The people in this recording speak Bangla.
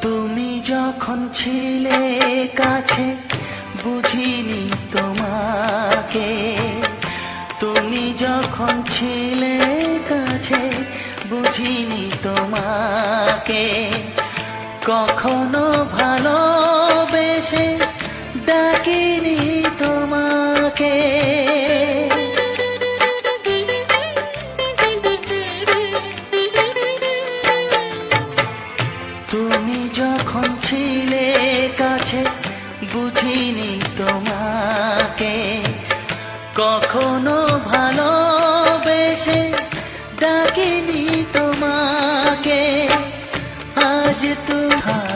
তুমি যখন ছিলে কাছে বুঝিনি তোমাকে, তুমি যখন ছিলে কাছে বুঝিনি তোমাকে, কখনো ভালোবেসে ডাকিনি তোমাকে। তুমি যখন ছিলে কাছে বুঝিনি তোমাকে, কখনো ভালোবেসে ডাকিনি তোমাকে। আজ তুমি